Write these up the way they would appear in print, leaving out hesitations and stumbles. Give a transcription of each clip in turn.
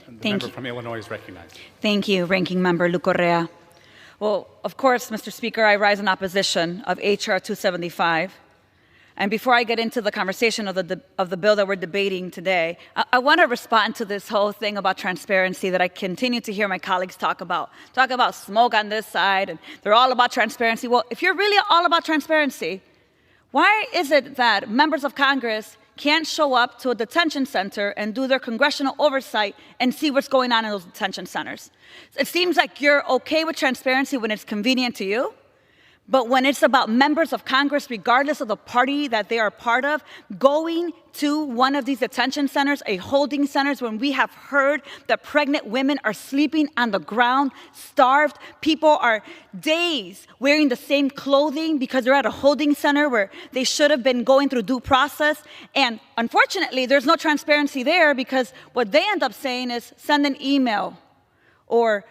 The member from Illinois is recognized. Thank you, Ranking Member Lu Correa. Well, of course, Mr. Speaker, I rise in opposition of H.R. 275. And before I get into the conversation of the bill that we're debating today, I want to respond to this whole thing about transparency that I continue to hear my colleagues talk about. Talk about smoke on this side, and they're all about transparency. Well, if you're really all about transparency, why is it that members of Congress can't show up to a detention center and do their congressional oversight and see what's going on in those detention centers? It seems like you're okay with transparency when it's convenient to you, but when it's about members of Congress, regardless of the party that they are part of, going to one of these detention centers, a holding centers, when we have heard that pregnant women are sleeping on the ground, starved, people are days wearing the same clothing because they're at a holding center where they should have been going through due process. And unfortunately, there's no transparency there because what they end up saying is send an email or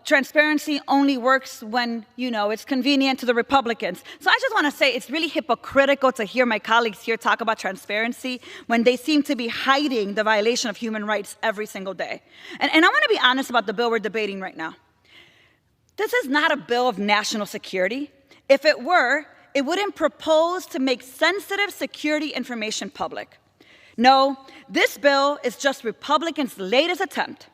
transparency only works when, it's convenient to the Republicans. So I just want to say it's really hypocritical to hear my colleagues here talk about transparency when they seem to be hiding the violation of human rights every single day. And I want to be honest about the bill we're debating right now. This is not a bill of national security. If it were, it wouldn't propose to make sensitive security information public. No, this bill is just Republicans' latest attempt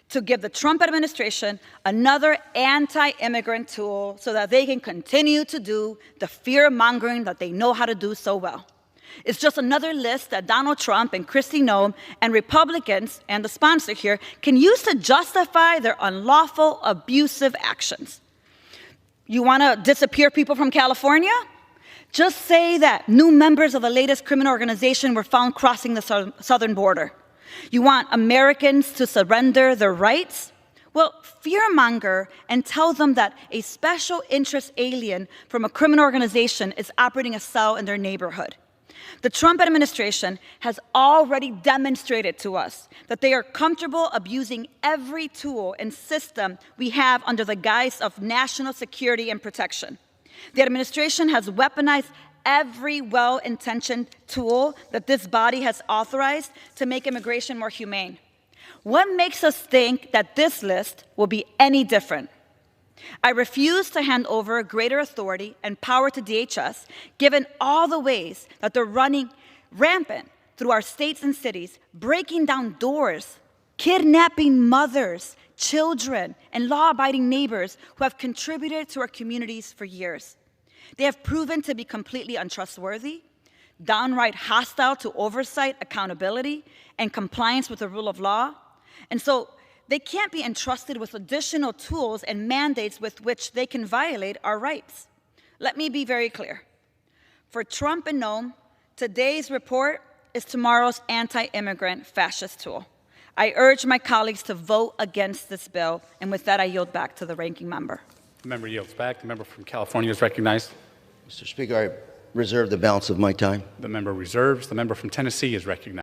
to give the Trump administration another anti-immigrant tool so that they can continue to do the fear-mongering that they know how to do so well. It's just another list that Donald Trump and Kristi Noem and Republicans and the sponsor here can use to justify their unlawful, abusive actions. You want to disappear people from California? Just say that new members of the latest criminal organization were found crossing the southern border. You want Americans to surrender their rights? Well, fearmonger and tell them that a special interest alien from a criminal organization is operating a cell in their neighborhood. The Trump administration has already demonstrated to us that they are comfortable abusing every tool and system we have under the guise of national security and protection. The administration has weaponized every well-intentioned tool that this body has authorized to make immigration more humane. What makes us think that this list will be any different? I refuse to hand over greater authority and power to DHS, given all the ways that they're running rampant through our states and cities, breaking down doors, kidnapping mothers, children, and law-abiding neighbors who have contributed to our communities for years. They have proven to be completely untrustworthy, downright hostile to oversight, accountability, and compliance with the rule of law. And so they can't be entrusted with additional tools and mandates with which they can violate our rights. Let me be very clear. For Trump and Noem, today's report is tomorrow's anti-immigrant fascist tool. I urge my colleagues to vote against this bill, and with that, I yield back to the ranking member. The member yields back. The member from California is recognized. Mr. Speaker, I reserve the balance of my time. The member reserves. The member from Tennessee is recognized.